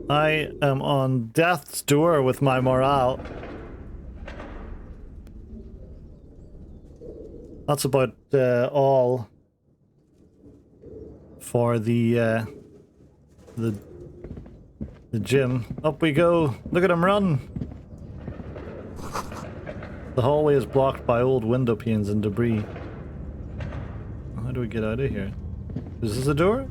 I am on death's door with my morale. That's about all for the gym. Up we go. Look at him run. The hallway is blocked by old window panes and debris. How do we get out of here? Is this a door?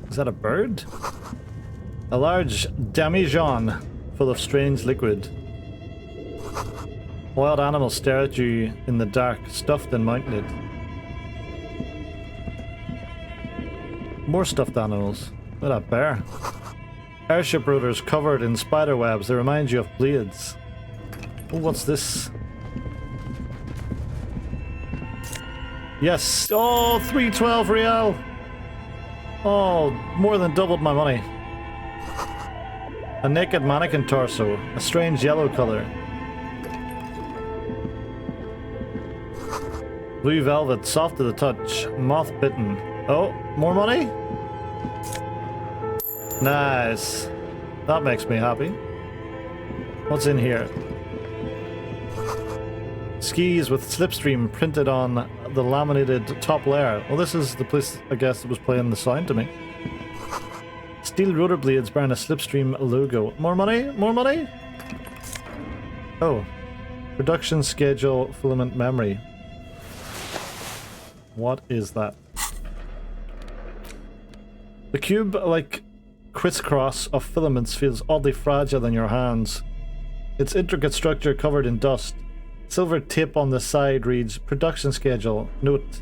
Is that a bird? A large demijohn full of strange liquid. Wild animals stare at you in the dark, stuffed and mounted. More stuffed animals. Look at that bear. Airship rotors covered in spider webs. They remind you of blades. Oh, what's this? Yes! Oh, 312 real! Oh, more than doubled my money. A naked mannequin torso. A strange yellow color. Blue velvet, soft to the touch. Moth bitten. Oh, more money? Nice. That makes me happy. What's in here? Skis with slipstream printed on the laminated top layer. Well, this is the place, I guess, that was playing the sound to me. Steel rotor blades bearing a slipstream logo. More money? More money? Oh. Production schedule filament memory. What is that? The cube-like crisscross of filaments feels oddly fragile in your hands. Its intricate structure covered in dust. Silver tape on the side reads, production schedule. Note.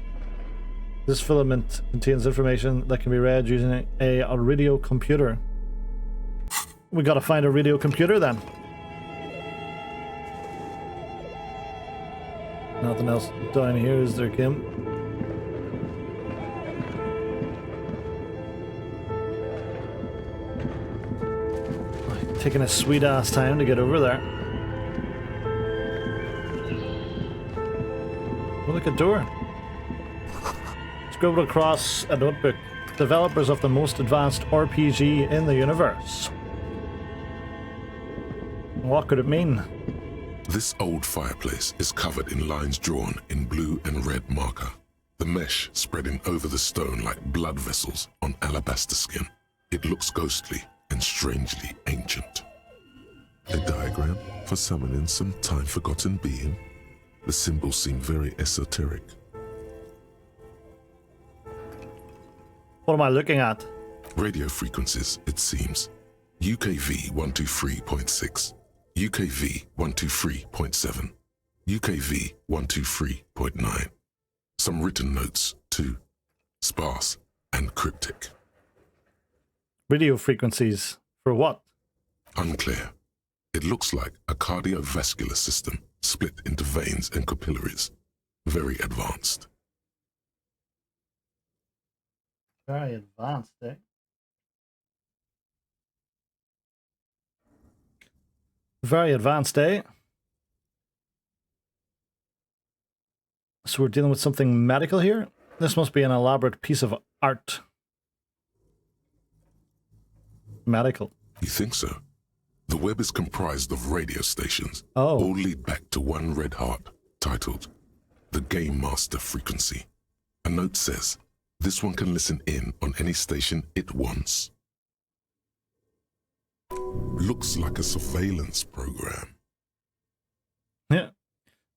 This filament contains information that can be read using a radio computer. We gotta find a radio computer then. Nothing else down here, is there, Kim? Taking a sweet ass time to get over there. Oh, look, a door. Scribbled across a notebook. Developers of the most advanced RPG in the universe. What could it mean? This old fireplace is covered in lines drawn in blue and red marker. The mesh spreading over the stone like blood vessels on alabaster skin. It looks ghostly and strangely ancient. A diagram for summoning some time-forgotten being. The symbols seem very esoteric. What am I looking at? Radio frequencies, it seems. UKV 123.6, UKV 123.7, UKV 123.9. Some written notes, too. Sparse and cryptic. Radio frequencies. For what? Unclear. It looks like a cardiovascular system split into veins and capillaries. Very advanced. Very advanced, eh? Very advanced, eh? So we're dealing with something medical here? This must be an elaborate piece of art. Medical. You think so? The web is comprised of radio stations. Oh. All lead back to one red heart, titled The Game Master Frequency. A note says, this one can listen in on any station it wants. Looks like a surveillance program. Yeah.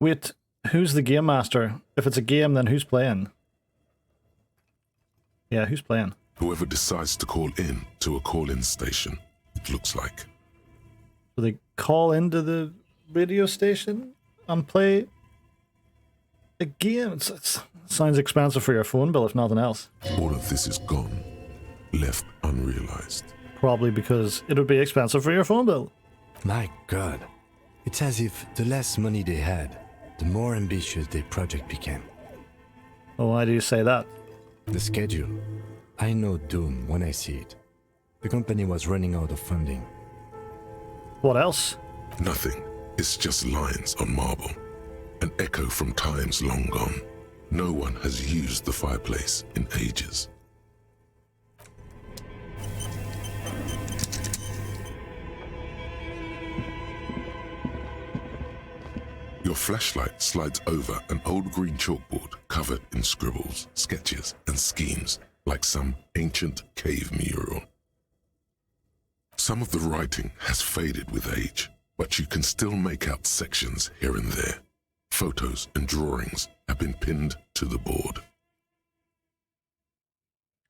Wait, who's the game master? If it's a game, then who's playing? Yeah, who's playing? Whoever decides to call in to a call-in station, it looks like. Do they call into the radio station and play a game? It sounds expensive for your phone bill, if nothing else. All of this is gone, left unrealized. Probably because it would be expensive for your phone bill. My God. It's as if the less money they had, the more ambitious their project became. Oh, why do you say that? The schedule. I know doom when I see it. The company was running out of funding. What else? Nothing. It's just lines on marble. An echo from times long gone. No one has used the fireplace in ages. Your flashlight slides over an old green chalkboard covered in scribbles, sketches, and schemes like some ancient cave mural. Some of the writing has faded with age, but you can still make out sections here and there. Photos and drawings have been pinned to the board.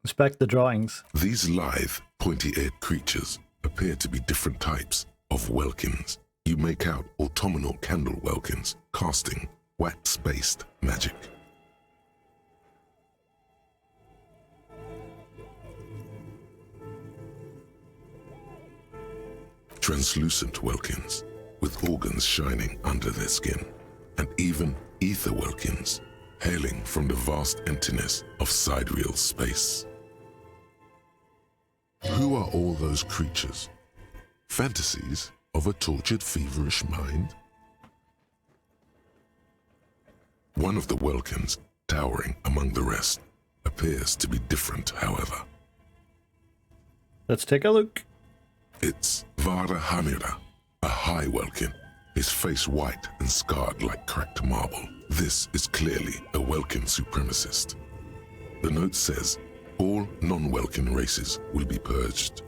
Inspect the drawings. These lithe, pointy-eared creatures appear to be different types of welkins. You make out autumnal candle welkins casting wax-based magic. Translucent welkins with organs shining under their skin, and even ether welkins hailing from the vast emptiness of sidereal space. Who are all those creatures? Fantasies of a tortured, feverish mind? One of the welkins, towering among the rest, appears to be different, however. Let's take a look. It's Vara Hamira, a high welkin, his face white and scarred like cracked marble. This is clearly a welkin supremacist. The note says, all non-welkin races will be purged.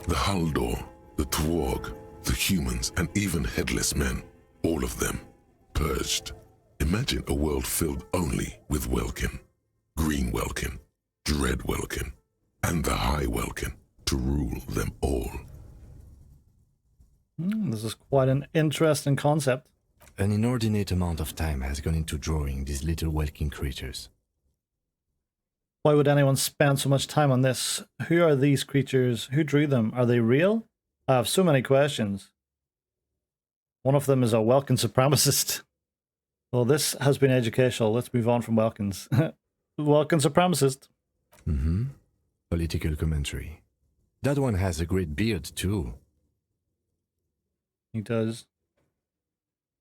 The Haldor, the Twarg, the humans, and even headless men, all of them, purged. Imagine a world filled only with welkin, green welkin, dread welkin, and the high welkin to rule them all. This is quite an interesting concept. An inordinate amount of time has gone into drawing these little welkin creatures. Why would anyone spend so much time on this? Who are these creatures? Who drew them? Are they real? I have so many questions. One of them is a Welkin supremacist. Well, this has been educational. Let's move on from Welkins. Welkin supremacist. Political commentary. That one has a great beard, too. He does.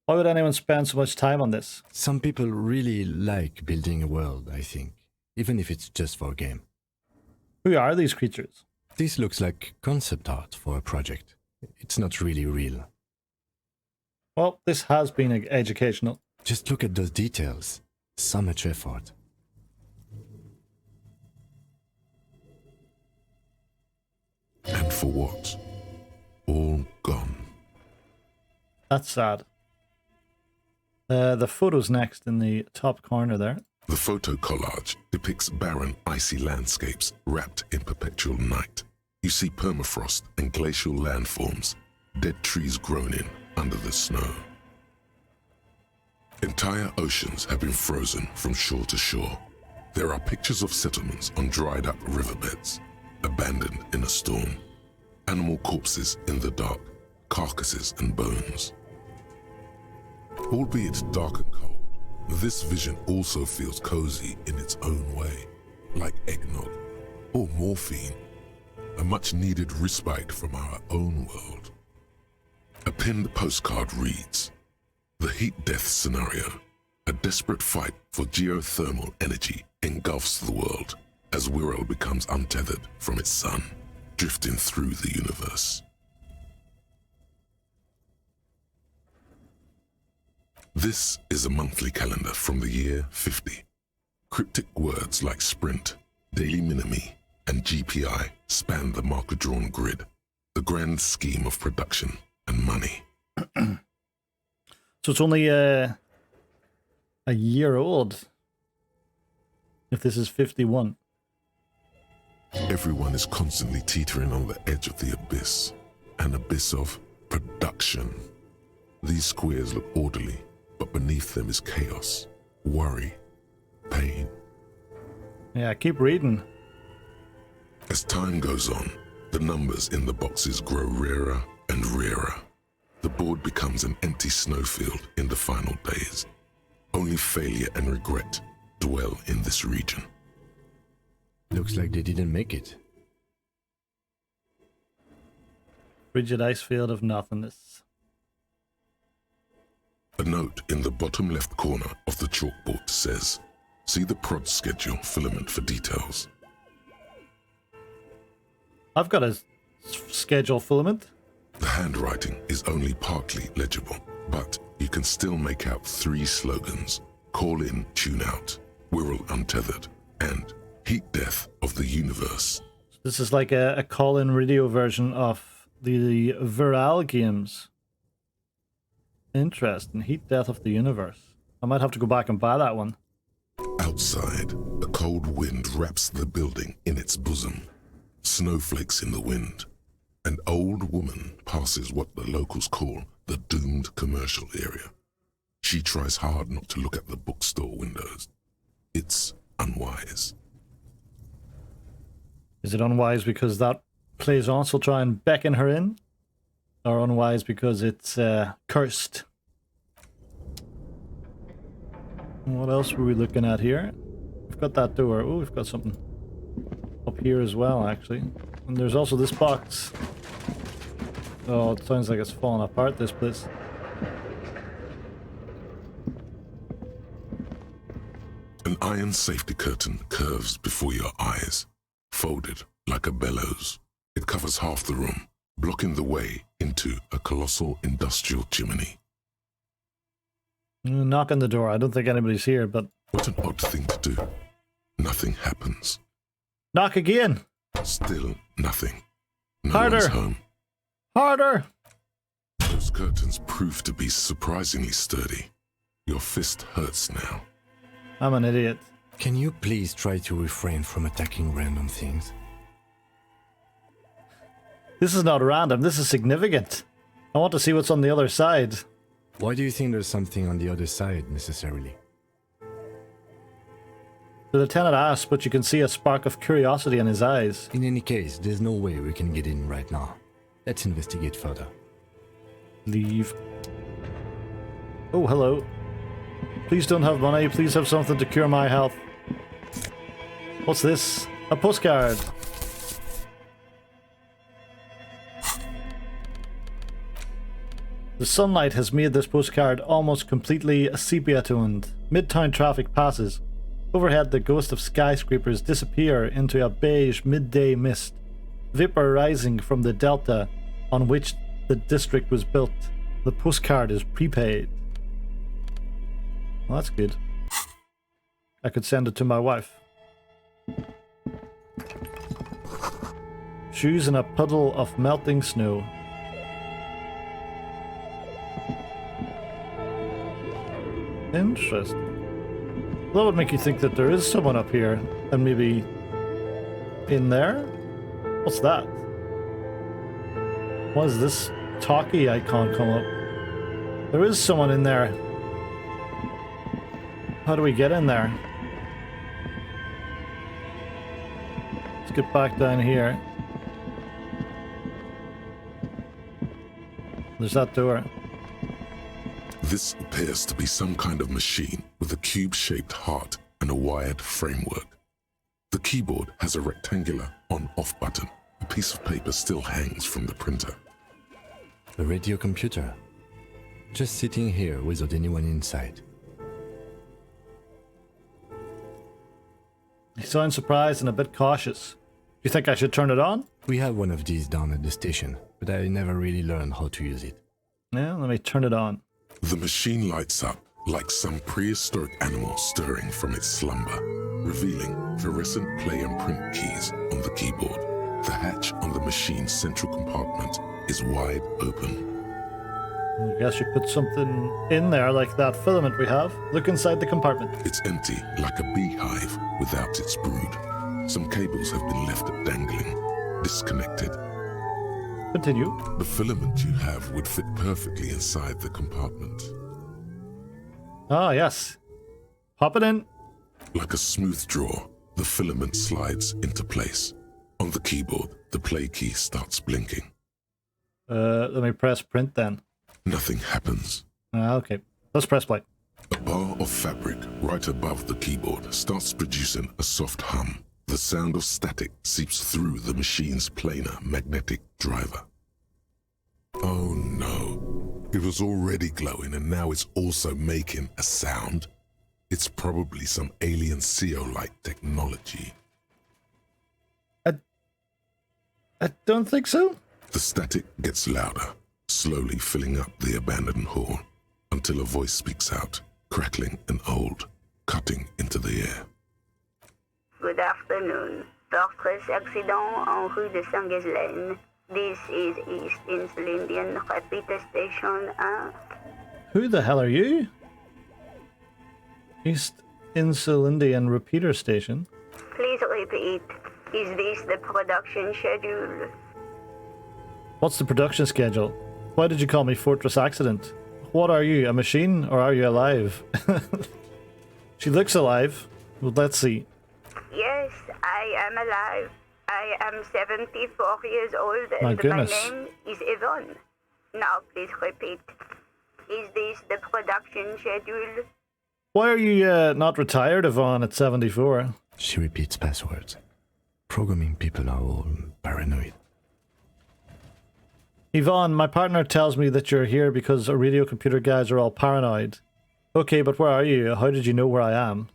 Why would anyone spend so much time on this? Some people really like building a world, I think. Even if it's just for a game. Who are these creatures? This looks like concept art for a project. It's not really real. Well, this has been educational. Just look at those details. So much effort. And for what? All gone. That's sad. The photo's next in the top corner there. The photo collage depicts barren, icy landscapes wrapped in perpetual night. You see permafrost and glacial landforms, dead trees grown in under the snow. Entire oceans have been frozen from shore to shore. There are pictures of settlements on dried up riverbeds, abandoned in a storm. Animal corpses in the dark, carcasses and bones. Albeit dark and cold, this vision also feels cozy in its own way, like eggnog or morphine, a much-needed respite from our own world. A pinned postcard reads, "The heat death scenario, a desperate fight for geothermal energy engulfs the world as Wirral becomes untethered from its sun, drifting through the universe." This is a monthly calendar from the year 50. Cryptic words like sprint, daily minimi, and GPI span the marker-drawn grid, the grand scheme of production and money. So it's only a year old, if this is 51. Everyone is constantly teetering on the edge of the abyss, an abyss of production. These squares look orderly, but beneath them is chaos, worry, pain. Yeah, keep reading. As time goes on, the numbers in the boxes grow rarer and rarer. The board becomes an empty snowfield in the final days. Only failure and regret dwell in this region. Looks like they didn't make it. Frigid ice field of nothingness. A note in the bottom left corner of the chalkboard says, "See the prod schedule filament for details." I've got a schedule filament. The handwriting is only partly legible, but you can still make out 3 slogans: "Call in, tune out," "Wirral untethered," and "Heat death of the universe." This is like a call-in radio version of the Viral games. Interesting. Heat death of the universe. I might have to go back and buy that one. Outside, a cold wind wraps the building in its bosom. Snowflakes in the wind. An old woman passes what the locals call the doomed commercial area. She tries hard not to look at the bookstore windows. It's unwise. Is it unwise because that plaisance will try and beckon her in? Or unwise because it's cursed? What else were we looking at here? We've got that door. Oh, we've got something up here as well, actually. And there's also this box. Oh, it sounds like it's falling apart, this place. An iron safety curtain curves before your eyes, folded like a bellows. It covers half the room, blocking the way into a colossal industrial chimney. Knock on the door. I don't think anybody's here, but... What an odd thing to do. Nothing happens. Knock again! Still nothing. No Harder! one's home. Harder! Those curtains prove to be surprisingly sturdy. Your fist hurts now. I'm an idiot. Can you please try to refrain from attacking random things? This is not random. This is significant. I want to see what's on the other side. Why do you think there's something on the other side, necessarily? The lieutenant asked, but you can see a spark of curiosity in his eyes. In any case, there's no way we can get in right now. Let's investigate further. Leave. Oh, hello. Please don't have money. Please have something to cure my health. What's this? A postcard. The sunlight has made this postcard almost completely sepia-toned. Midtown traffic passes. Overhead, the ghost of skyscrapers disappear into a beige midday mist. Vapor rising from the delta on which the district was built. The postcard is prepaid. Well, that's good. I could send it to my wife. Shoes in a puddle of melting snow. Interesting. That would make you think that there is someone up here, and maybe in there? What's that? Why does this talkie icon come up? There is someone in there. How do we get in there? Let's get back down here. There's that door. This appears to be some kind of machine with a cube-shaped heart and a wired framework. The keyboard has a rectangular on-off button. A piece of paper still hangs from the printer. A radio computer. Just sitting here without anyone inside. You sound surprised and a bit cautious. You think I should turn it on? We have one of these down at the station, but I never really learned how to use it. Yeah, let me turn it on. The machine lights up like some prehistoric animal stirring from its slumber, revealing fluorescent play and print keys on the keyboard. The hatch on the machine's central compartment is wide open. I guess you put something in there like that filament we have. Look inside the compartment. It's empty like a beehive without its brood. Some cables have been left dangling, disconnected. Continue. The filament you have would fit perfectly inside the compartment. Ah, yes. Pop it in. Like a smooth draw, the filament slides into place. On the keyboard, the play key starts blinking. Let me press print then. Nothing happens. Okay. Let's press play. A bar of fabric right above the keyboard starts producing a soft hum. The sound of static seeps through the machine's planar magnetic driver. Oh no. It was already glowing and now it's also making a sound. It's probably some alien CO-like technology. I don't think so. The static gets louder, slowly filling up the abandoned hall, until a voice speaks out, crackling and old, cutting into the air. Good afternoon. Fortress accident en rue de Saint-Ghislaine. This is East Insulindian Repeater Station 1. Who the hell are you? East Insulindian Repeater Station. Please repeat. Is this the production schedule? What's the production schedule? Why did you call me Fortress Accident? What are you, a machine, or are you alive? She looks alive. Well, let's see. Yes, I am alive. I am 74 years old and My goodness. my name is Yvonne. Now please repeat. Is this the production schedule? Why are you not retired, Yvonne, at 74? She repeats passwords. Programming people are all paranoid. Yvonne, my partner tells me that you're here because our radio computer guys are all paranoid. Okay, but where are you? How did you know where I am?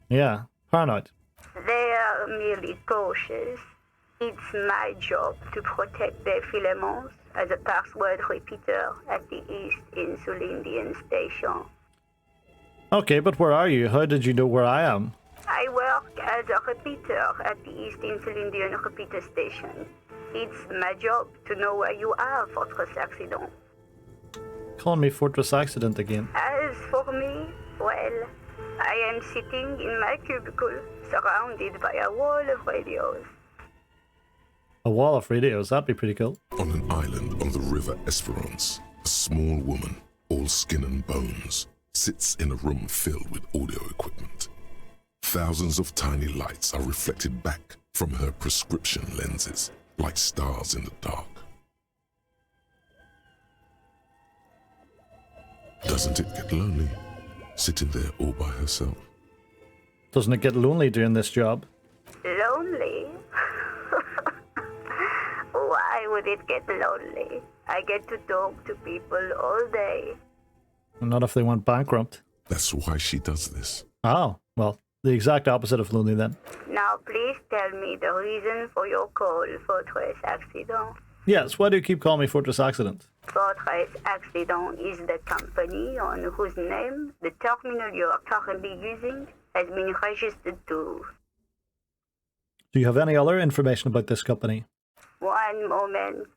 Yeah, paranoid. They are merely cautious. It's my job to protect their filaments as a password repeater at the East Insulindian Station. Okay, but where are you? How did you know where I am? I work as a repeater at the East Insulindian Repeater Station. It's my job to know where you are, Fortress Accident. Calling me Fortress Accident again. As for me, well, I am sitting in my cubicle, surrounded by a wall of radios. A wall of radios, that'd be pretty cool. On an island on the river Esperance, a small woman, all skin and bones, sits in a room filled with audio equipment. Thousands of tiny lights are reflected back from her prescription lenses, like stars in the dark. Doesn't it get lonely, sitting there all by herself? Doesn't it get lonely doing this job? Lonely? Why would it get lonely? I get to talk to people all day. Not if they went bankrupt. That's why she does this. Oh, well, the exact opposite of lonely then. Now please tell me the reason for your call, Fortress Accident. Yes, why do you keep calling me Fortress Accident? Fortress Accident is the company on whose name the terminal you are currently using has been registered to. Do you have any other information about this company? One moment.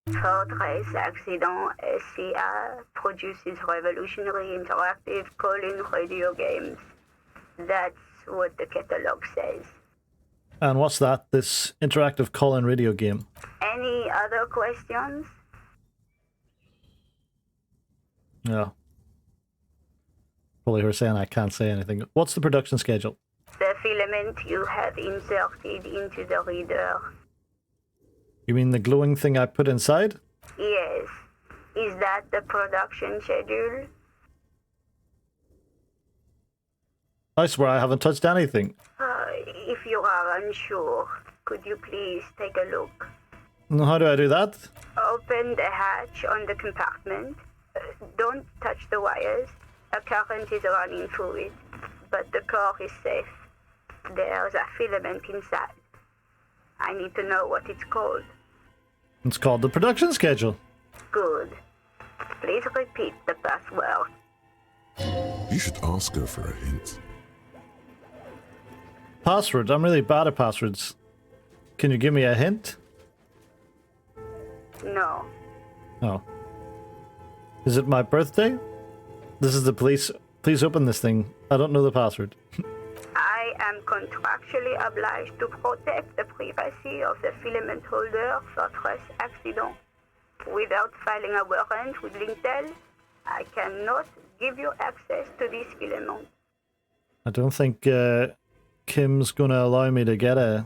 Fortress Accident SCA produces revolutionary interactive call-in radio games. That's what the catalog says. And what's that, this interactive call-in radio game? Any other questions? Yeah. Probably her saying I can't say anything. What's the production schedule? The filament you have inserted into the reader. You mean the glowing thing I put inside? Yes. Is that the production schedule? I swear I haven't touched anything. If you are unsure, could you please take a look? How do I do that? Open the hatch on the compartment. Don't touch the wires. A current is running through it, but the core is safe. There's a filament inside. I need to know what it's called. It's called the production schedule. Good. Please repeat the password. You should ask her for a hint. Passwords? I'm really bad at passwords. Can you give me a hint? No. Oh. Is it my birthday? This is the police. Please open this thing. I don't know the password. I am contractually obliged to protect the privacy of the filament holder, Fortress Accident. Without filing a warrant with Lintel, I cannot give you access to this filament. I don't think Kim's gonna allow me to get a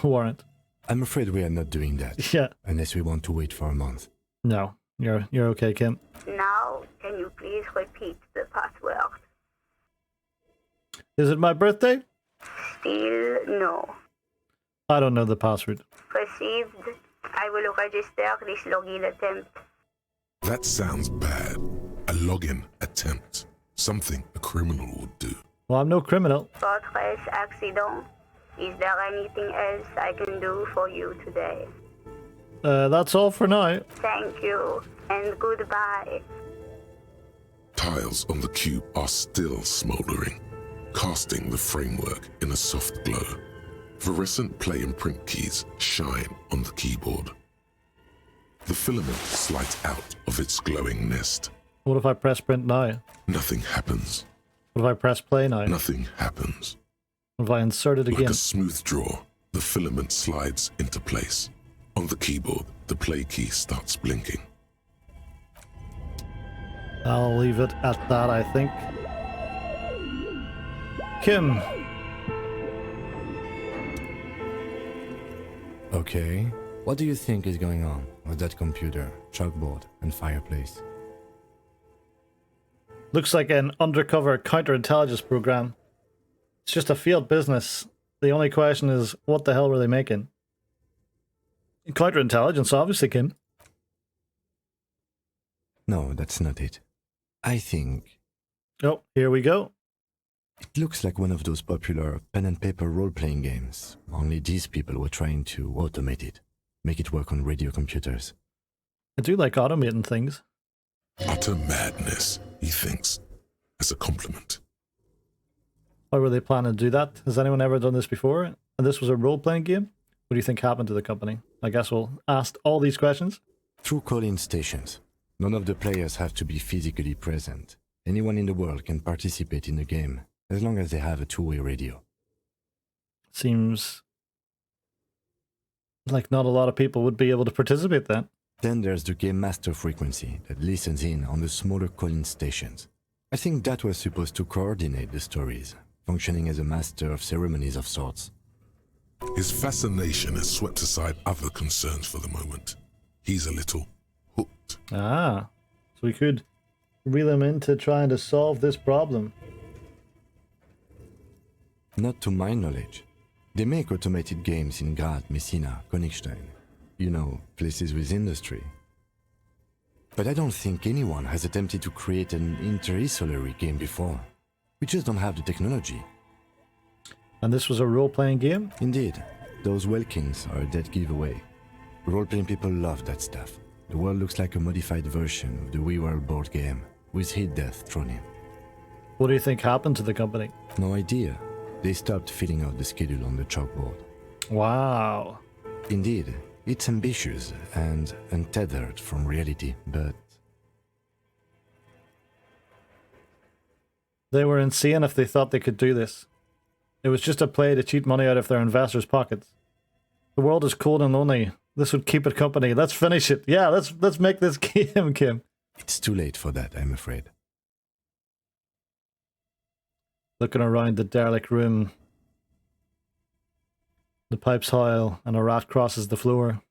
warrant. I'm afraid we are not doing that. Yeah. Unless we want to wait for a month. No. You're okay, Kim. Now, can you please repeat the password? Is it my birthday? Still no. I don't know the password. Received. I will register this login attempt. That sounds bad. A login attempt. Something a criminal would do. Well, I'm no criminal. Fortress accident. Is there anything else I can do for you today? That's all for now. Thank you, and goodbye. Tiles on the cube are still smoldering, casting the framework in a soft glow. Fluorescent play and print keys shine on the keyboard. The filament slides out of its glowing nest. What if I press print now? Nothing happens. What if I press play now? Nothing happens. What if I insert it Like again? a smooth draw, the filament slides into place. On the keyboard, the play key starts blinking. I'll leave it at that, I think. Kim. Okay. What do you think is going on with that computer, chalkboard, and fireplace? Looks like an undercover counterintelligence program. It's just a failed business. The only question is, what the hell were they making? Counterintelligence, obviously, Kim. No, that's not it. I think Oh, here we go. it looks like one of those popular pen and paper role-playing games, only these people were trying to automate it, make it work on radio computers. I do like automating things. Utter madness, he thinks, as a compliment. Why were they planning to do that? Has anyone ever done this before? And this was a role-playing game? What do you think happened to the company? I guess we'll ask all these questions. Through call-in stations, none of the players have to be physically present. Anyone in the world can participate in the game, as long as they have a two-way radio. Seems like not a lot of people would be able to participate then. Then there's the game master frequency that listens in on the smaller call-in stations. I think that was supposed to coordinate the stories, functioning as a master of ceremonies of sorts. His fascination has swept aside other concerns for the moment. He's a little hooked. Ah, so we could reel him into trying to solve this problem. Not to my knowledge. They make automated games in Graz, Messina, Königstein. You know, places with industry. But I don't think anyone has attempted to create an inter-isolary game before. We just don't have the technology. And this was a role-playing game? Indeed, those Welkins are a dead giveaway. Role-playing people love that stuff. The world looks like a modified version of the WeWorld board game, with hit death thrown in. What do you think happened to the company? No idea. They stopped filling out the schedule on the chalkboard. Wow. Indeed, it's ambitious and untethered from reality, but They were insane if they thought they could do this. It was just a play to cheat money out of their investors' pockets. The world is cold and lonely. This would keep it company. Let's finish it. Yeah, let's make this game, Kim. it's too late for that, I'm afraid. Looking around the derelict room. The pipes howl and a rat crosses the floor.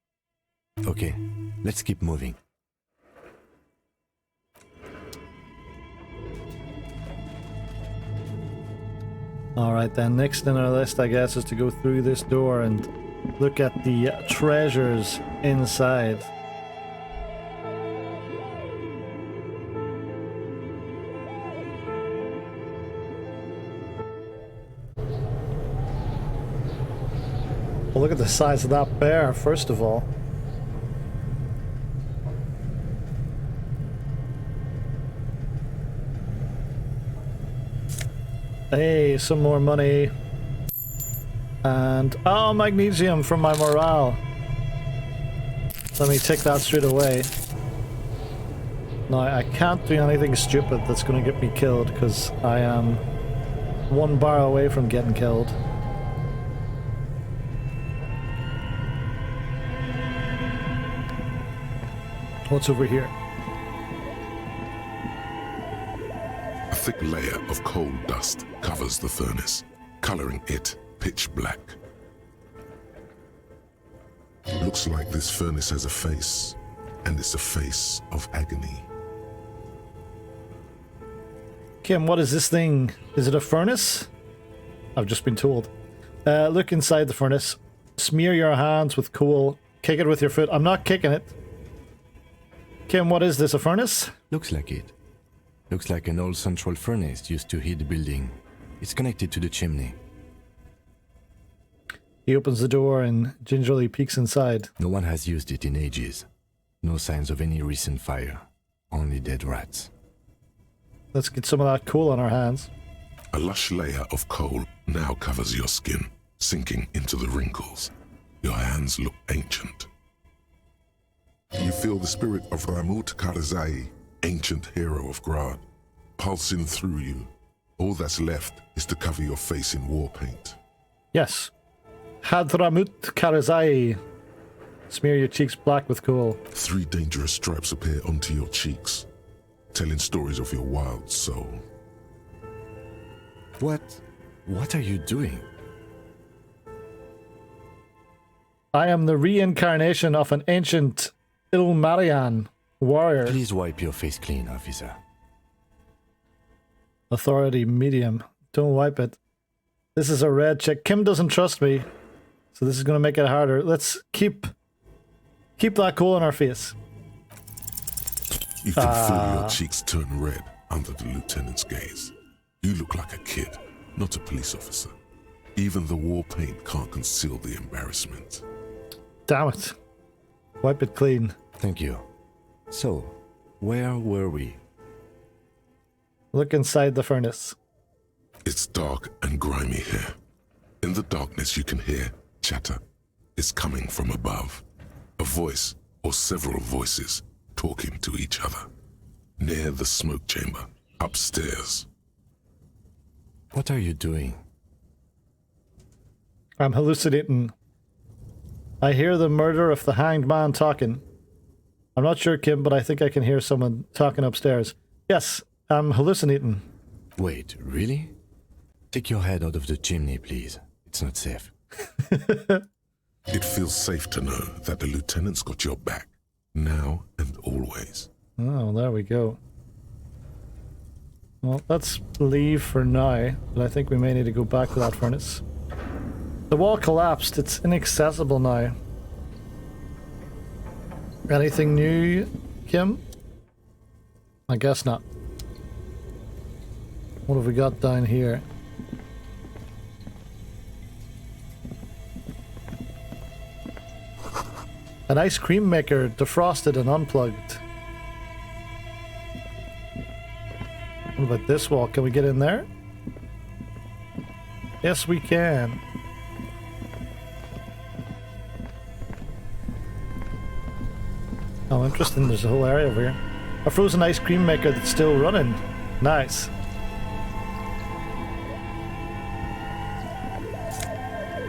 Okay, let's keep moving. Alright then, next in our list I guess is to go through this door and look at the treasures inside. Well, look at the size of that bear, first of all. Hey, some more money. And, oh, magnesium from my morale. Let me take that straight away. Now, I can't do anything stupid that's going to get me killed, because I am one bar away from getting killed. What's over here? A thick layer of coal dust covers the furnace, coloring it pitch black. Looks like this furnace has a face, and it's a face of agony. Kim, what is this thing? Is it a furnace? I've just been told. Look inside the furnace. Smear your hands with coal Kick it with your foot. I'm not kicking it. Kim, what is this, a furnace? Looks like it. Looks like an old central furnace used to heat the building. It's connected to the chimney. He opens the door and gingerly peeks inside. No one has used it in ages. No signs of any recent fire. Only dead rats. Let's get some of that coal on our hands. A lush layer of coal now covers your skin, sinking into the wrinkles. Your hands look ancient. You feel the spirit of Ramut Karzai, ancient hero of Grad, pulsing through you. All that's left is to cover your face in war paint. Yes. Hadramut Karazai. Smear your cheeks black with coal. 3 dangerous stripes appear onto your cheeks, telling stories of your wild soul. What are you doing? I am the reincarnation of an ancient Ilmarian warrior. Please wipe your face clean, officer. Authority medium. Don't wipe it. This is a red check. Kim doesn't trust me, so this is going to make it harder. Let's keep that coal on our face. You can feel your cheeks turn red under the lieutenant's gaze. You look like a kid, not a police officer. Even the war paint can't conceal the embarrassment. Damn it. Wipe it clean. Thank you. So, where were we? Look inside the furnace. It's dark and grimy here. In the darkness you can hear chatter. It's coming from above. A voice or several voices talking to each other. Near the smoke chamber, upstairs. What are you doing? I'm hallucinating. I hear the murder of the hanged man talking. I'm not sure, Kim, but I think I can hear someone talking upstairs. Yes, I'm hallucinating. Wait, really? Take your head out of the chimney, please. It's not safe. It feels safe to know that the lieutenant's got your back, now and always. Oh, there we go. Well, let's leave for now, but I think we may need to go back to that furnace. The wall collapsed. It's inaccessible now. Anything new, Kim? I guess not. What have we got down here? An ice cream maker, defrosted and unplugged. What about this wall? Can we get in there? Yes, we can. Oh, interesting. There's a whole area over here. A frozen ice cream maker that's still running. Nice.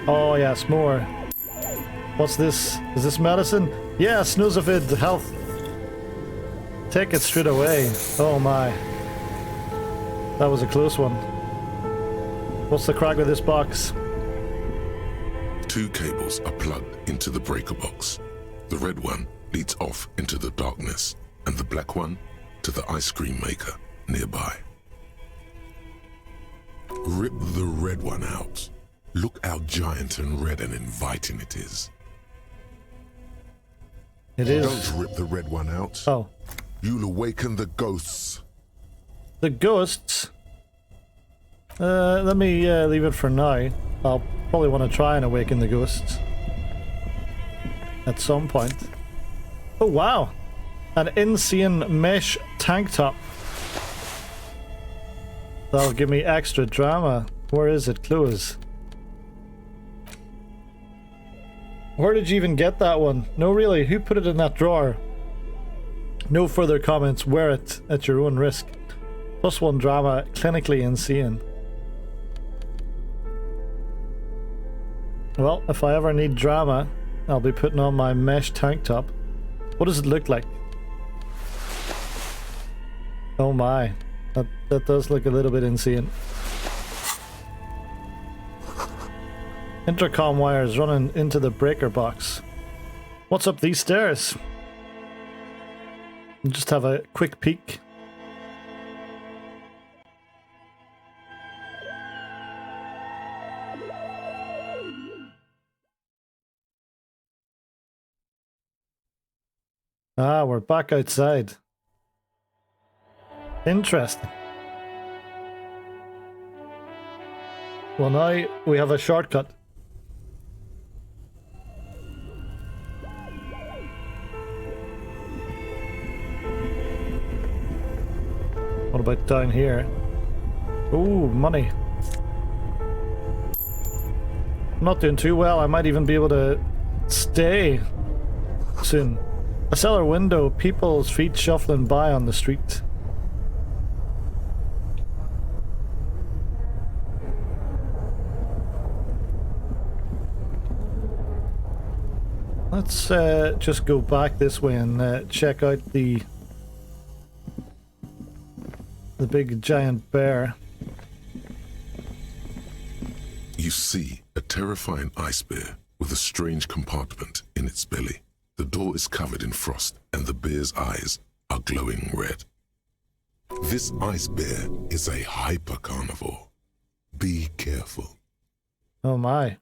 Oh, yes, more. What's this? Is this medicine? Yeah, Snoozovid health. Take it straight away. Oh my. That was a close one. What's the crack with this box? 2 cables are plugged into the breaker box. The red one leads off into the darkness, and the black one to the ice cream maker nearby. Rip the red one out. Look how giant and red and inviting it is. It is. Don't rip the red one out. Oh. You'll awaken the ghosts. The ghosts? Let me leave it for now. I'll probably want to try and awaken the ghosts. At some point. Oh wow! An insane mesh tank top. That'll give me extra drama. Where is it? Close. Where did you even get that one? No, really, who put it in that drawer? No further comments. Wear it at your own risk. +1 drama, clinically insane. Well, if I ever need drama, I'll be putting on my mesh tank top. What does it look like? Oh my, that does look a little bit insane. Intercom wires running into the breaker box. What's up these stairs? Just have a quick peek. Ah, we're back outside. Interesting. Well, now we have a shortcut. What about down here? Ooh, money. I'm not doing too well. I might even be able to stay soon. A cellar window, people's feet shuffling by on the street. Let's just go back this way and check out the big giant bear. You see a terrifying ice bear with a strange compartment in its belly. The door is covered in frost and the bear's eyes are glowing red. This ice bear is a hypercarnivore. Be careful. Oh my.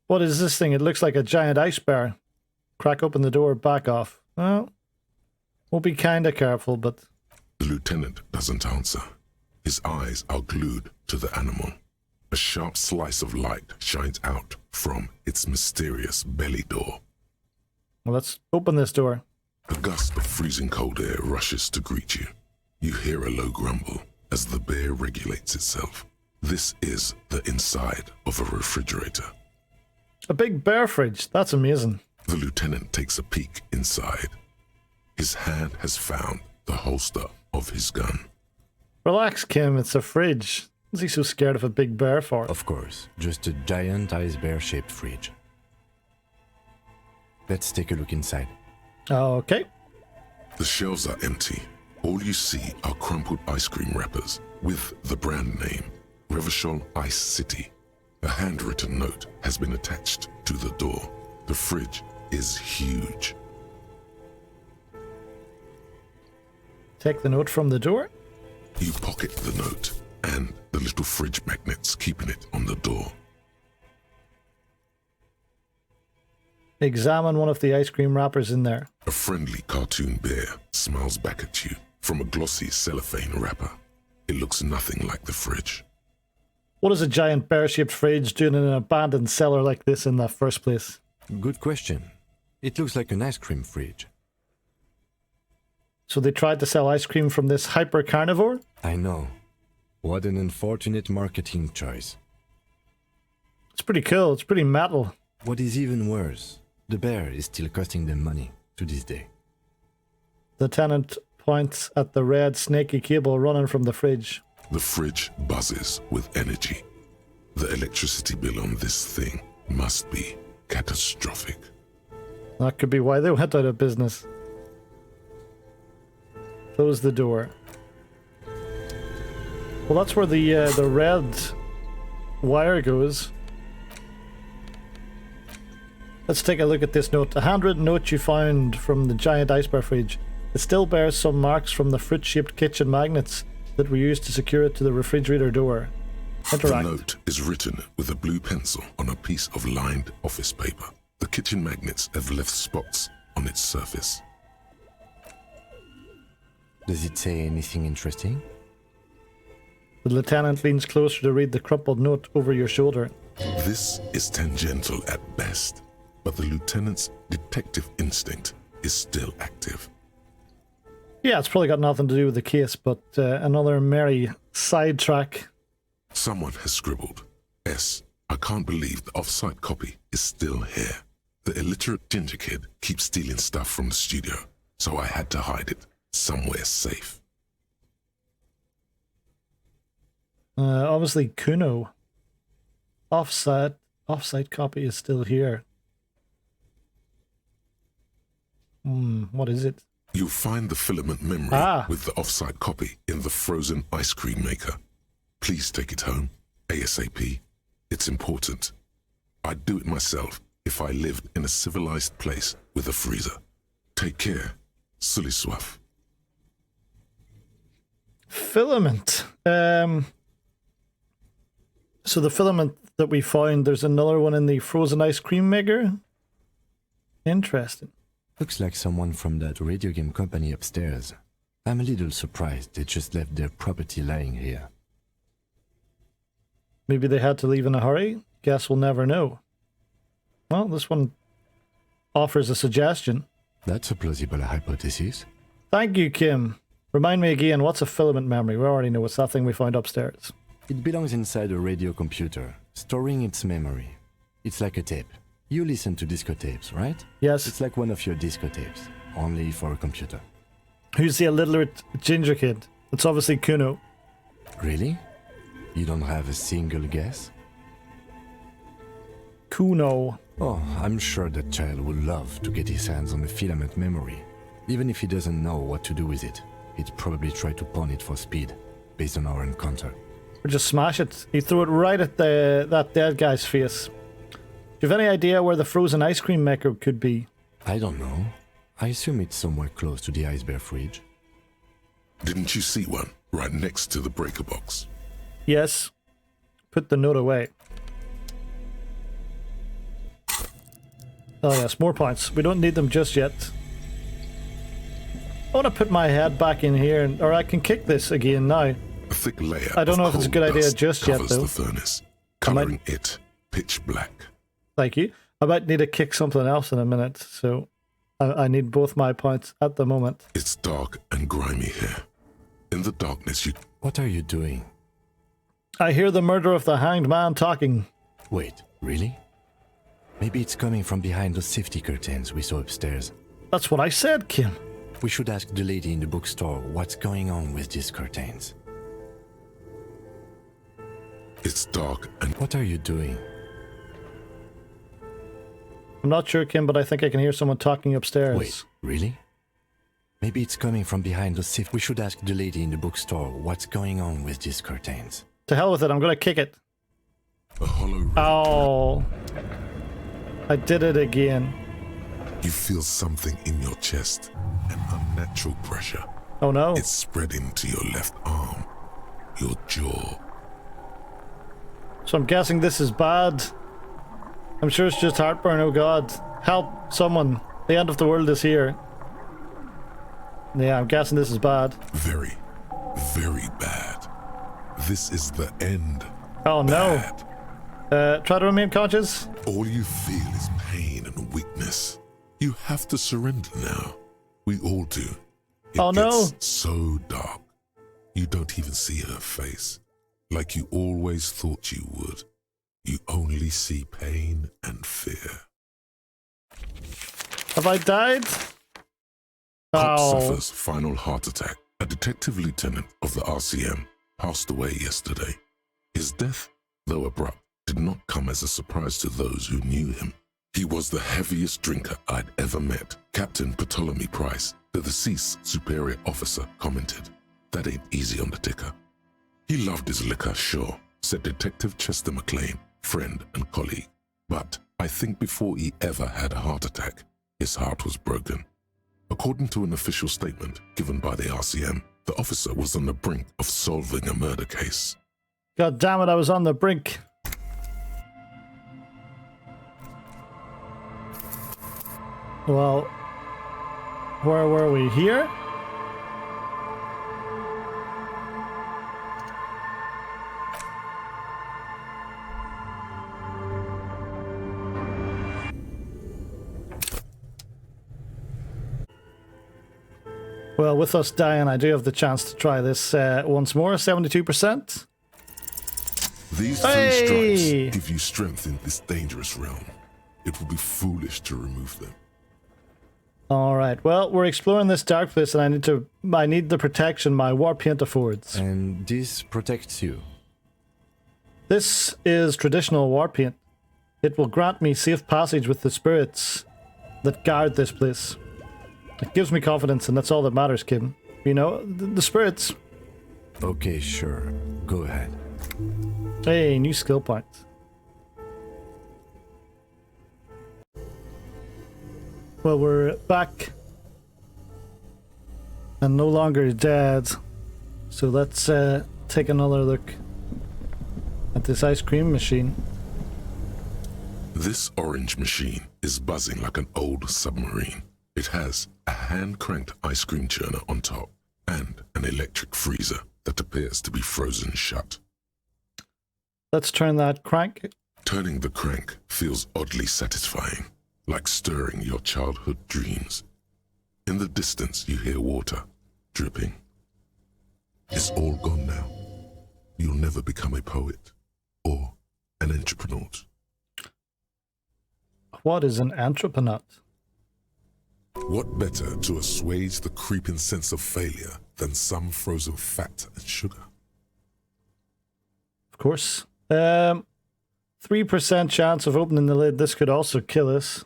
What is this thing? It looks like a giant ice bear. Crack open the door, back off. Well, we'll be kinda careful, but... The lieutenant doesn't answer. His eyes are glued to the animal. A sharp slice of light shines out from its mysterious belly door. Well, let's open this door. A gust of freezing cold air rushes to greet you. You hear a low grumble as the bear regulates itself. This is the inside of a refrigerator. A big bear fridge. That's amazing. The lieutenant takes a peek inside. His hand has found the holster of his gun. Relax, Kim. It's a fridge. What's he so scared of a big bear for? Of course, just a giant ice bear-shaped fridge. Let's take a look inside. Okay. The shelves are empty. All you see are crumpled ice cream wrappers with the brand name, Revachol Ice City. A handwritten note has been attached to the door. The fridge is huge. Take the note from the door. You pocket the note and the little fridge magnets keeping it on the door. Examine one of the ice cream wrappers in there. A friendly cartoon bear smiles back at you from a glossy cellophane wrapper. It looks nothing like the fridge. What is a giant bear-shaped fridge doing in an abandoned cellar like this in the first place? Good question. It looks like an ice cream fridge. So they tried to sell ice cream from this hypercarnivore? I know. What an unfortunate marketing choice. It's pretty cool. It's pretty metal. What is even worse, the bear is still costing them money to this day. The tenant points at the red snaky cable running from the fridge. The fridge buzzes with energy. The electricity bill on this thing must be catastrophic. That could be why they went out of business. Close the door. Well, that's where the red wire goes. Let's take a look at this note. A handwritten note you found from the giant ice bear fridge. It still bears some marks from the fruit-shaped kitchen magnets that were used to secure it to the refrigerator door. Interact. The note is written with a blue pencil on a piece of lined office paper. The kitchen magnets have left spots on its surface. Does it say anything interesting? The lieutenant leans closer to read the crumpled note over your shoulder. This is tangential at best, but the lieutenant's detective instinct is still active. Yeah, it's probably got nothing to do with the case, but another merry sidetrack. Someone has scribbled, S. I can't believe the off-site copy is still here. The illiterate ginger kid keeps stealing stuff from the studio, so I had to hide it somewhere safe. Obviously Kuno. Offsite copy is still here. What is it? You'll find the filament memory with the off-site copy in the frozen ice cream maker. Please take it home, ASAP. It's important. I'd do it myself if I lived in a civilized place with a freezer. Take care. Sully Swaff. Filament. So the filament that we found, there's another one in the frozen ice cream maker. Interesting. Looks like someone from that radio game company upstairs. I'm a little surprised they just left their property lying here. Maybe they had to leave in a hurry? Guess we'll never know. Well, this one offers a suggestion. That's a plausible hypothesis. Thank you, Kim. Remind me again, what's a filament memory? We already know it's that thing we found upstairs. It belongs inside a radio computer, storing its memory. It's like a tape. You listen to disco tapes, right? Yes. It's like one of your disco tapes, only for a computer. Who's the illiterate ginger kid? It's obviously Kuno. Really? You don't have a single guess? Kuno. Oh, I'm sure that child would love to get his hands on a filament memory. Even if he doesn't know what to do with it, he'd probably try to pawn it for speed, based on our encounter. Or just smash it. He threw it right at that dead guy's face. Do you have any idea where the frozen ice cream maker could be? I don't know. I assume it's somewhere close to the ice bear fridge. Didn't you see one right next to the breaker box? Yes. Put the note away. Oh yes, more points. We don't need them just yet. I want to put my head back in here, or I can kick this again now. A thick layer I don't know if it's a good idea just yet, covers though. the furnace, coloring it pitch black. Thank you. I might need to kick something else in a minute, so I need both my points at the moment. It's dark and grimy here. In the darkness, you... What are you doing? I hear the murder of the hanged man talking. Wait, really? Maybe it's coming from behind those safety curtains we saw upstairs. That's what I said, Kim. We should ask the lady in the bookstore what's going on with these curtains. It's dark and... What are you doing? I'm not sure, Kim, but I think I can hear someone talking upstairs. Wait, really? Maybe it's coming from behind the safe. We should ask the lady in the bookstore what's going on with these curtains. To hell with it, I'm gonna kick it. a hollow ring. Oh. I did it again. You feel something in your chest, an unnatural pressure. Oh no. It's spreading to your left arm, your jaw. So I'm guessing this is bad. I'm sure it's just heartburn, oh god. Help, someone. The end of the world is here. Yeah, I'm guessing this is bad. Very, very bad. This is the end. Oh no. Bad. Try to remain conscious. All you feel is pain and weakness. You have to surrender now. We all do. It Oh, no. gets so dark. You don't even see her face. Like you always thought you would. You only see pain and fear. Have I died? Cop Oh. suffers final heart attack. A detective lieutenant of the RCM passed away yesterday. His death, though abrupt, did not come as a surprise to those who knew him. He was the heaviest drinker I'd ever met. Captain Ptolemy Price, the deceased superior officer, commented, "That ain't easy on the ticker." He loved his liquor, sure, said Detective Chester McLean, friend and colleague. But I think before he ever had a heart attack, his heart was broken. According to an official statement given by the RCM, the officer was on the brink of solving a murder case. God damn it, I was on the brink. Well, where were we? Here? Well, with us dying, I do have the chance to try this once more. 72%. These three Hey! stripes give you strength in this dangerous realm. It would be foolish to remove them. All right. Well, we're exploring this dark place, and I need the protection my war paint affords. And this protects you. This is traditional war paint. It will grant me safe passage with the spirits that guard this place. It gives me confidence, and that's all that matters, Kim. You know, the spirits. Okay, sure. Go ahead. Hey, new skill point. Well, we're back. And no longer dead. So let's take another look at this ice cream machine. This orange machine is buzzing like an old submarine. It has a hand-cranked ice cream churner on top and an electric freezer that appears to be frozen shut. Let's turn that crank. Turning the crank feels oddly satisfying, like stirring your childhood dreams. In the distance, you hear water dripping. It's all gone now. You'll never become a poet or an entrepreneur. What is an entrepreneur? What better to assuage the creeping sense of failure than some frozen fat and sugar? Of course. 3% chance of opening the lid. This could also kill us.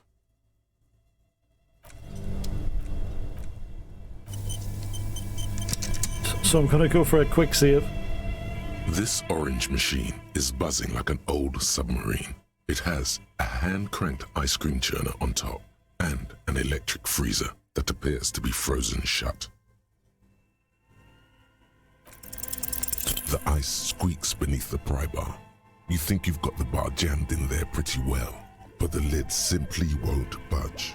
So I'm gonna go for a quick save. This orange machine is buzzing like an old submarine. It has a hand-cranked ice cream churner on top and an electric freezer that appears to be frozen shut. The ice squeaks beneath the pry bar. You think you've got the bar jammed in there pretty well, but the lid simply won't budge.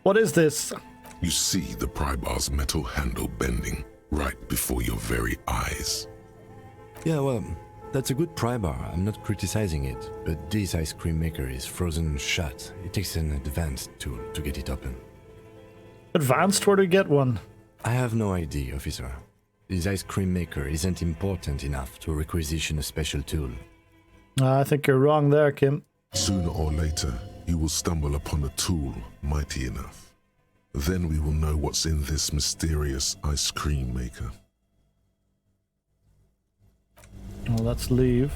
What is this? You see the pry bar's metal handle bending right before your very eyes. Yeah, well, that's a good pry bar. I'm not criticizing it, but this ice cream maker is frozen shut. It takes an advanced tool to get it open. Advanced? Where do we get one? I have no idea, officer. This ice cream maker isn't important enough to requisition a special tool. I think you're wrong there, Kim. Sooner or later, you will stumble upon a tool mighty enough. Then we will know what's in this mysterious ice cream maker. Well, let's leave.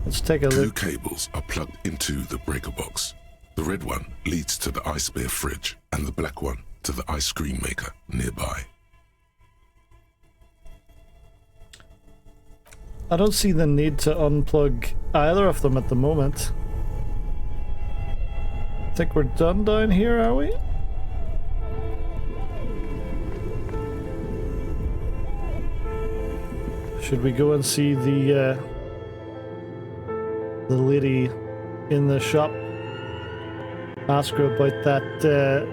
Let's take a Two look. cables are plugged into the breaker box. The red one leads to the ice bear fridge, and the black one to the ice cream maker nearby. I don't see the need to unplug either of them at the moment. I think we're done down here, are we? Should we go and see the lady in the shop? Ask her about that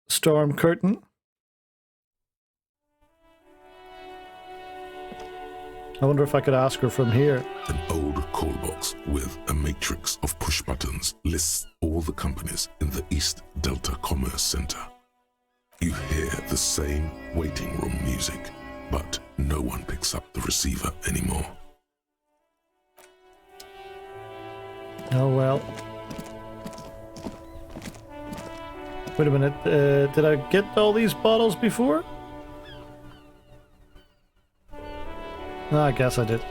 storm curtain. I wonder if I could ask her from here. An old call box with a matrix of push buttons lists all the companies in the East Delta Commerce Center. You hear the same waiting room music, but no one picks up the receiver anymore. Oh well. Wait a minute, did I get all these bottles before? No, I guess I did.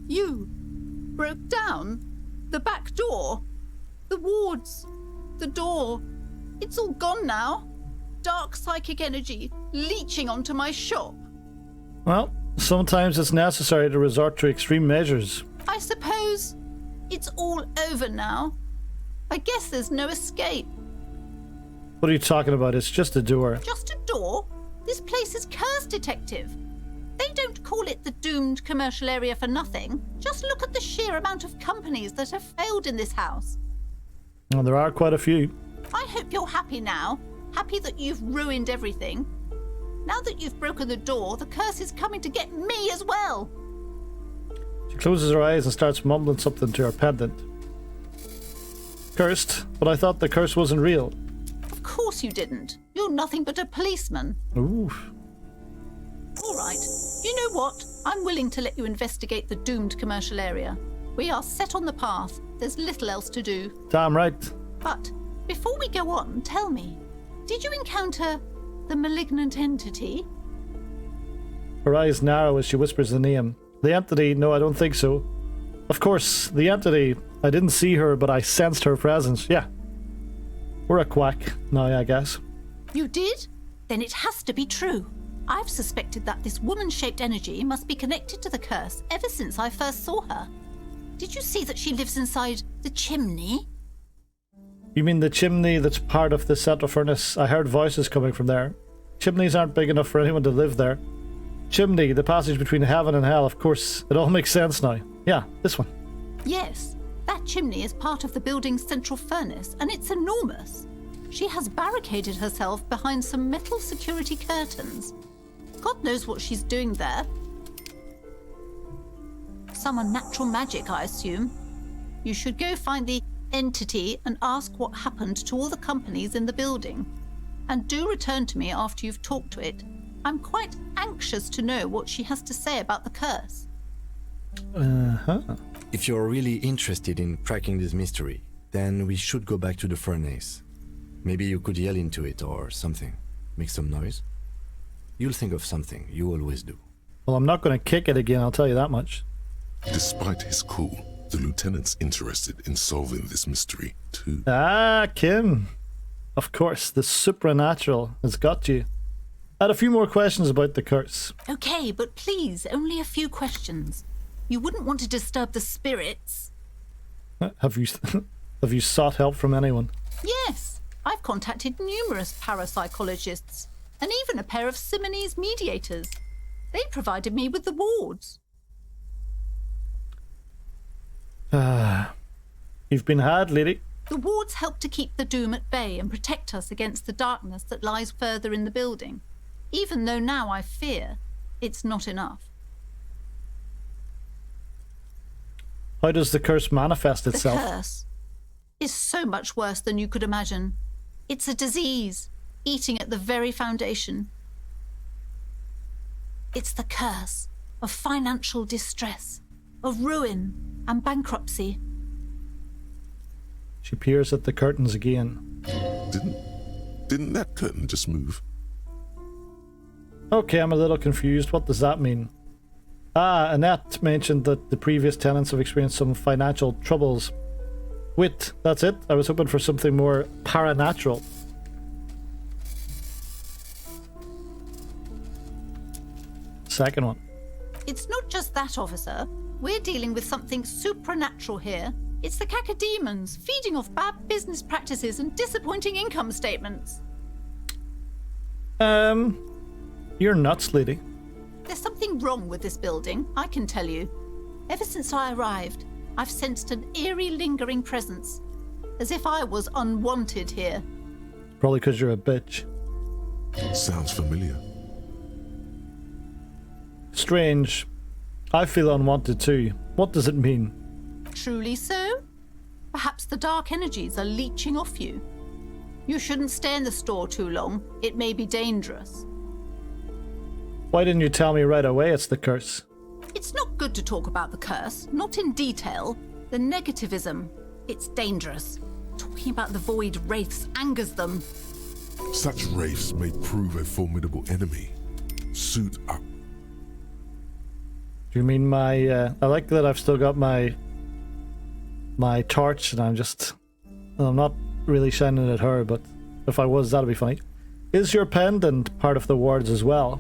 You broke down the back door, the wards, the door. It's all gone now. Dark psychic energy leeching onto my shop. Well, sometimes it's necessary to resort to extreme measures. I suppose it's all over now. I guess there's no escape. What are you talking about? It's just a door. Just a door? This place is cursed, Detective. They don't call it the doomed commercial area for nothing. Just look at the sheer amount of companies that have failed in this house. Well, there are quite a few. I hope you're happy now. Happy that you've ruined everything. Now that you've broken the door, the curse is coming to get me as well. She closes her eyes and starts mumbling something to her pendant. Cursed, but I thought the curse wasn't real. Of course you didn't. You're nothing but a policeman. Oof. All right. You know what? I'm willing to let you investigate the doomed commercial area. We are set on the path. There's little else to do. Damn right. But before we go on, tell me, did you encounter the malignant entity? Her eyes narrow as she whispers the name. The entity? No, I don't think so. Of course, the entity. I didn't see her, but I sensed her presence. Yeah. We're a quack now, I guess. You did? Then it has to be true. I've suspected that this woman-shaped energy must be connected to the curse ever since I first saw her. Did you see that she lives inside the chimney? You mean the chimney that's part of the central furnace? I heard voices coming from there. Chimneys aren't big enough for anyone to live there. Chimney, the passage between heaven and hell, of course. It all makes sense now. Yeah, this one. Yes, that chimney is part of the building's central furnace, and it's enormous. She has barricaded herself behind some metal security curtains. God knows what she's doing there. Some unnatural magic, I assume. You should go find the entity and ask what happened to all the companies in the building. And do return to me after you've talked to it. I'm quite anxious to know what she has to say about the curse. If you're really interested in cracking this mystery, then we should go back to the furnace. Maybe you could yell into it or something. Make some noise. You'll think of something. You always do. Well, I'm not going to kick it again, I'll tell you that much. Despite his cool, the lieutenant's interested in solving this mystery too. Ah, Kim. Of course, the supernatural has got you. I had a few more questions about the curse. Okay, but please, only a few questions. You wouldn't want to disturb the spirits. Have you sought help from anyone? Yes, I've contacted numerous parapsychologists and even a pair of Simonese mediators. They provided me with the wards. You've been had, lady. The wards help to keep the doom at bay and protect us against the darkness that lies further in the building, even though now I fear it's not enough. How does the curse manifest itself? The curse is so much worse than you could imagine. It's a disease, eating at the very foundation. It's the curse of financial distress, of ruin and bankruptcy. She peers at the curtains again. Didn't that curtain just move? Okay, I'm a little confused. What does that mean? Ah, Annette mentioned that the previous tenants have experienced some financial troubles. Wait, that's it? I was hoping for something more paranatural. Second one. It's not just that, officer. We're dealing with something supernatural here. It's the cacodemons feeding off bad business practices and disappointing income statements. You're nuts, lady. There's something wrong with this building, I can tell you. Ever since I arrived, I've sensed an eerie, lingering presence, as if I was unwanted here. Probably because you're a bitch. Sounds familiar. Strange. I feel unwanted too. What does it mean? Truly so? Perhaps the dark energies are leeching off you. You shouldn't stay in the store too long. It may be dangerous. Why didn't you tell me right away it's the curse? It's not good to talk about the curse, not in detail. The negativism, it's dangerous. Talking about the void wraiths angers them. Such wraiths may prove a formidable enemy. Suit up. Do you mean my, I like that I've still got my torch and I'm not really shining at her, but if I was, that'd be funny. Is your pendant part of the wards as well?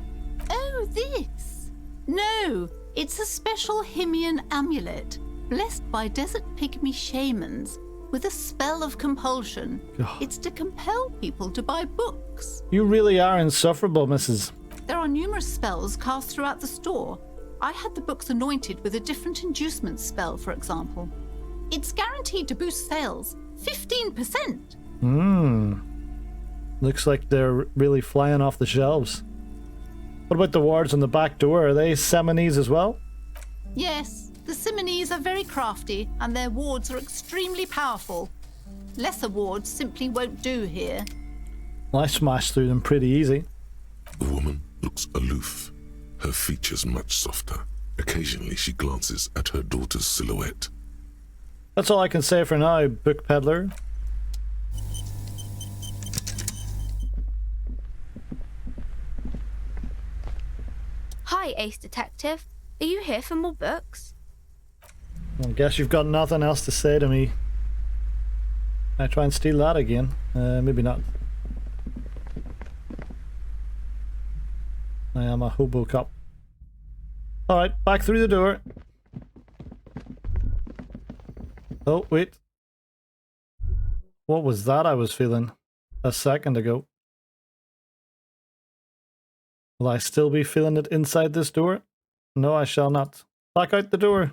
Oh, this? No, it's a special Himian amulet, blessed by desert pygmy shamans, with a spell of compulsion. God. It's to compel people to buy books. You really are insufferable, Mrs. There are numerous spells cast throughout the store. I had the books anointed with a different inducement spell, for example. It's guaranteed to boost sales 15%. Looks like they're really flying off the shelves. What about the wards on the back door? Are they Simonese as well? Yes, the Simonese are very crafty and their wards are extremely powerful. Lesser wards simply won't do here. Well, I smashed through them pretty easy. The woman looks aloof, her features much softer. Occasionally she glances at her daughter's silhouette. That's all I can say for now, book peddler. Hi, Ace Detective. Are you here for more books? I guess you've got nothing else to say to me. I try and steal that again. Maybe not. I am a hobo cop. Alright, back through the door. Oh, wait. What was that I was feeling a second ago? Will I still be feeling it inside this door? No, I shall not. Back out the door.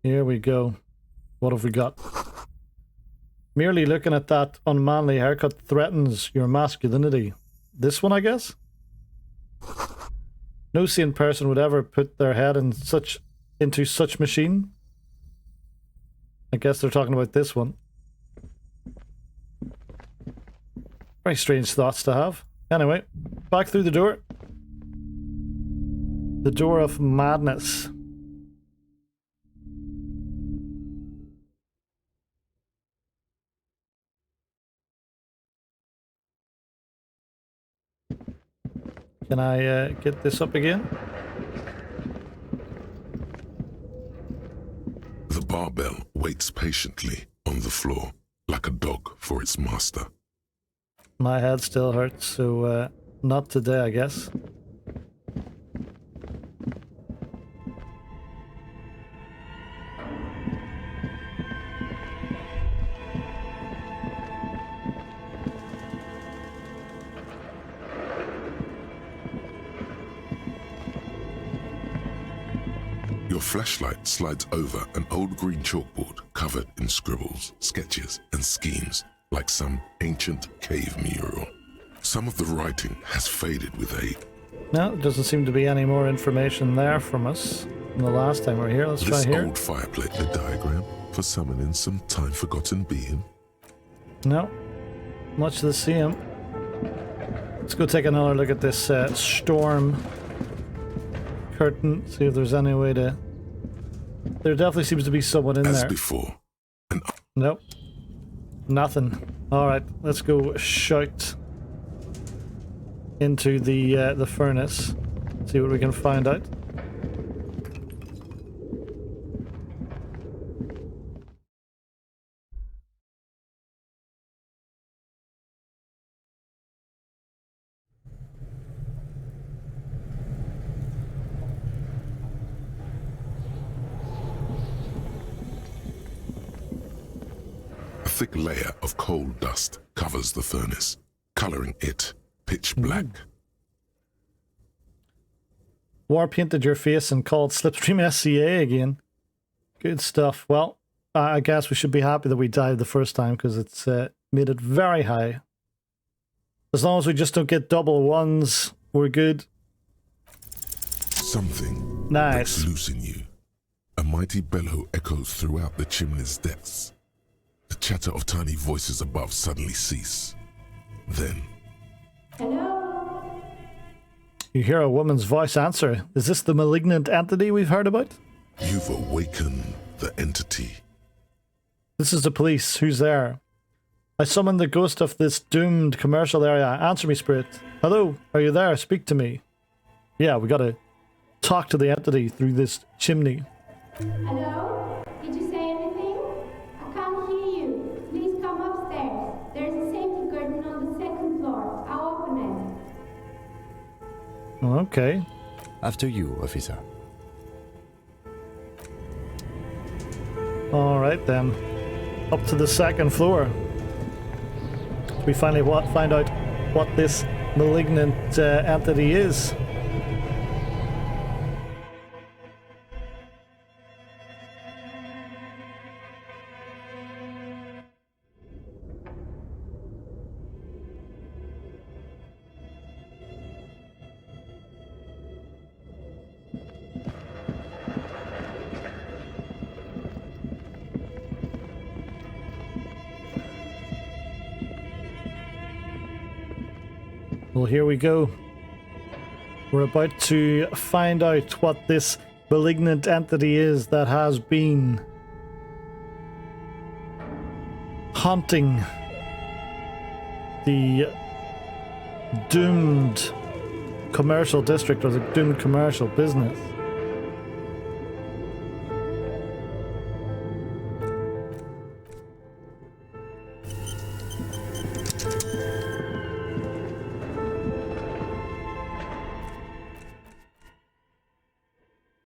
Here we go. What have we got? Merely looking at that unmanly haircut threatens your masculinity. This one, I guess? No sane person would ever put their head into such machine. I guess they're talking about this one. Very strange thoughts to have. Anyway, back through the door. The door of madness. Can I get this up again? The barbell waits patiently on the floor, like a dog for its master. My head still hurts, so not today, I guess. Your flashlight slides over an old green chalkboard covered in scribbles, sketches, and schemes, like some ancient cave mural. Some of the writing has faded with age. No, there doesn't seem to be any more information there from us than the last time we were here. Let's try here. This old fireplace, a diagram for summoning some time-forgotten being. No, much the same. Let's go take another look at this storm curtain, see if there's any way to... There definitely seems to be someone in As there. before. Nope. Nothing. Alright, let's go shout into the furnace. See what we can find out. A thick layer of coal dust covers the furnace, coloring it pitch black. War painted your face and called Slipstream SCA again. Good stuff. Well, I guess we should be happy that we died the first time because it's made it very high. As long as we just don't get double ones, we're good. Something Nice. breaks loose in you. A mighty bellow echoes throughout the chimney's depths. The chatter of tiny voices above suddenly cease. Then, Hello? You hear a woman's voice answer. Is this the malignant entity we've heard about? you've awakened the entity. This is the police. Who's there? I summoned the ghost of this doomed commercial area. Answer me, spirit. Hello, are you there? Speak to me. Yeah, we gotta talk to the entity through this chimney. Hello? Did you say anything? I can't hear you. Please come upstairs. There's a safety curtain on the second floor. I'll open it. Okay. After you, officer. Alright then. Up to the second floor. We finally find out what this malignant entity is. Well, here we go. We're about to find out what this malignant entity is that has been haunting the doomed commercial district or the doomed commercial business.